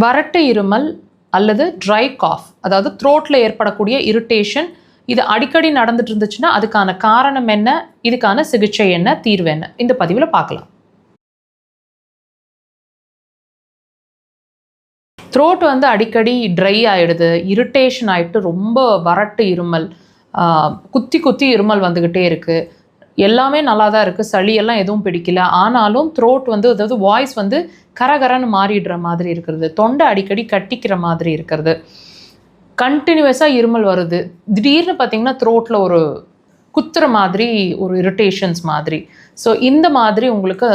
வறட்டு இருமல் அல்லது try cough, அதாவது த்ரோட்டில் ஏற்படக்கூடிய இரிட்டேஷன், இது அடிக்கடி நடந்துட்டு இருந்துச்சுன்னா அதுக்கான காரணம் என்ன, இதுக்கான சிகிச்சை என்ன, தீர்வு என்ன, இந்த பதிவில் பார்க்கலாம். த்ரோட் வந்து அடிக்கடி ட்ரை ஆகிடுது, இரிட்டேஷன் ஆகிட்டு ரொம்ப வறட்டு இருமல், குத்தி குத்தி இருமல் வந்துக்கிட்டே இருக்குது. எல்லாமே நல்லா தான் இருக்குது, சளியெல்லாம் எதுவும் பிடிக்கல, ஆனாலும் த்ரோட் வந்து அதாவது வாய்ஸ் வந்து கரகரன்னு மாறிடுற மாதிரி இருக்கிறது, தொண்டை அடிக்கடி கட்டிக்கிற மாதிரி இருக்கிறது, கண்டினியூஸாக இருமல் வருது, திடீர்னு பார்த்திங்கன்னா த்ரோட்டில் ஒரு குத்துற மாதிரி ஒரு இரிட்டேஷன்ஸ் மாதிரி. ஸோ இந்த மாதிரி உங்களுக்கு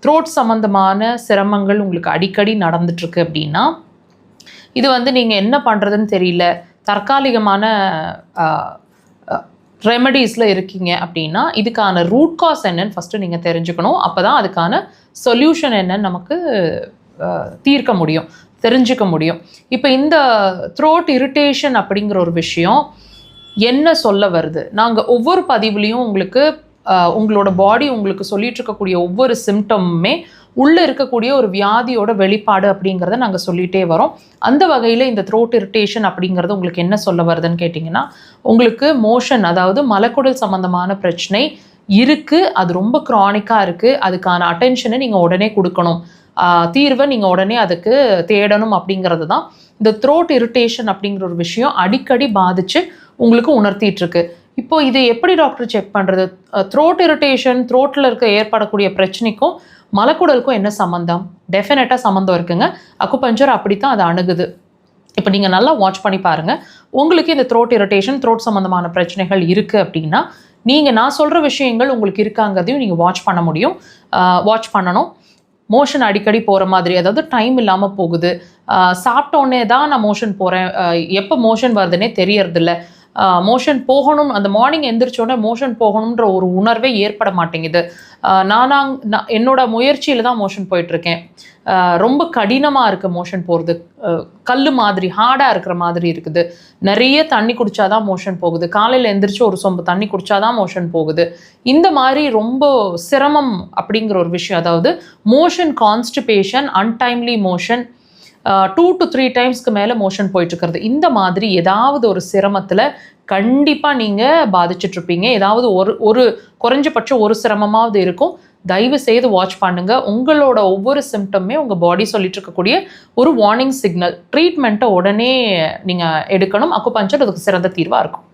த்ரோட் சம்மந்தமான சிரமங்கள் உங்களுக்கு அடிக்கடி நடந்துட்டுருக்கு அப்படின்னா, இது வந்து நீங்கள் என்ன பண்ணுறதுன்னு தெரியல, தற்காலிகமான ரெமடிஸில் இருக்கீங்க அப்படின்னா இதுக்கான ரூட் காஸ் என்னன்னு ஃபஸ்ட்டு நீங்கள் தெரிஞ்சுக்கணும். அப்போ தான் அதுக்கான சொல்யூஷன் என்னன்னு நமக்கு தீர்க்க முடியும், தெரிஞ்சுக்க முடியும். இப்போ இந்த த்ரோட் இரிட்டேஷன் அப்படிங்கிற ஒரு விஷயம் என்ன சொல்ல வருது, நாங்கள் ஒவ்வொரு பதிவுலையும் உங்களுக்கு உங்களோட பாடி உங்களுக்கு சொல்லிட்டு இருக்கக்கூடிய ஒவ்வொரு சிம்டமுமே உள்ளே இருக்கக்கூடிய ஒரு வியாதியோட வெளிப்பாடு அப்படிங்கிறத நாங்கள் சொல்லிகிட்டே வரோம். அந்த வகையில் இந்த த்ரோட் இரிட்டேஷன் அப்படிங்கிறது உங்களுக்கு என்ன சொல்ல வருதுன்னு கேட்டிங்கன்னா, உங்களுக்கு மோஷன், அதாவது மலக்குடல் சம்மந்தமான பிரச்சனை இருக்குது, அது ரொம்ப க்ரானிக்காக இருக்குது, அதுக்கான அட்டென்ஷனை நீங்கள் உடனே கொடுக்கணும், தீர்வை நீங்கள் உடனே அதுக்கு தேடணும் அப்படிங்கிறது தான் இந்த த்ரோட் இரிட்டேஷன் அப்படிங்கிற ஒரு விஷயம் அடிக்கடி பாதித்து உங்களுக்கு உணர்த்திட்டுருக்கு. இப்போ இது எப்படி டாக்டர் செக் பண்ணுறது? த்ரோட் இரிட்டேஷன், த்ரோட்டில் ஏற்படக்கூடிய பிரச்சனைக்கும் மலக்குடலுக்கும் என்ன சம்மந்தம்? டெஃபினட்டாக சம்மந்தம் இருக்குங்க. அக்குபஞ்சர் அப்படி தான் அதை அணுகுது. இப்போ நீங்கள் நல்லா வாட்ச் பண்ணி பாருங்கள். உங்களுக்கு இந்த த்ரோட் இரிட்டேஷன், த்ரோட் சம்மந்தமான பிரச்சனைகள் இருக்குது அப்படின்னா நான் சொல்கிற விஷயங்கள் உங்களுக்கு இருக்காங்கிறதையும் நீங்கள் வாட்ச் பண்ணணும். மோஷன் அடிக்கடி போகிற மாதிரி, அதாவது டைம் இல்லாமல் போகுது, சாப்பிட்டோன்னே தான் நான் மோஷன் போகிறேன், எப்போ மோஷன் வருதுன்னே தெரியறதில்ல, மோஷன் போகணும், அந்த மார்னிங் எந்திரிச்சோடனே மோஷன் போகணுன்ற ஒரு உணர்வே ஏற்பட மாட்டேங்குது, நான் என்னோட முயற்சியில் தான் மோஷன் போயிட்டுருக்கேன், ரொம்ப கடினமாக இருக்குது மோஷன் போகிறது, கல் மாதிரி ஹார்டாக இருக்கிற மாதிரி இருக்குது, நிறைய தண்ணி குடித்தாதான் மோஷன் போகுது, காலையில் எந்திரிச்சு ஒரு சொம்பு தண்ணி குடித்தாதான் மோஷன் போகுது, இந்த மாதிரி ரொம்ப சிரமம் அப்படிங்கிற ஒரு விஷயம், அதாவது motion constipation, untimely motion, 2 to 3 டைம்ஸ்க்கு மேலே மோஷன் போயிட்டுருக்கிறது, இந்த மாதிரி ஏதாவது ஒரு சிரமத்தில் கண்டிப்பாக நீங்கள் பாதிச்சிட்ருப்பீங்க. ஏதாவது ஒரு குறைஞ்சபட்சம் ஒரு சிரமமாவது இருக்கும். தயவு செய்து வாட்ச் பண்ணுங்கள். உங்களோட ஒவ்வொரு சிம்டமே உங்கள் பாடி சொல்லிட்டு இருக்கக்கூடிய ஒரு வார்னிங் சிக்னல். ட்ரீட்மெண்ட்டை உடனே நீங்கள் எடுக்கணும். அக்குபஞ்சர் அதுக்கு சிறந்த தீர்வாக இருக்கும்.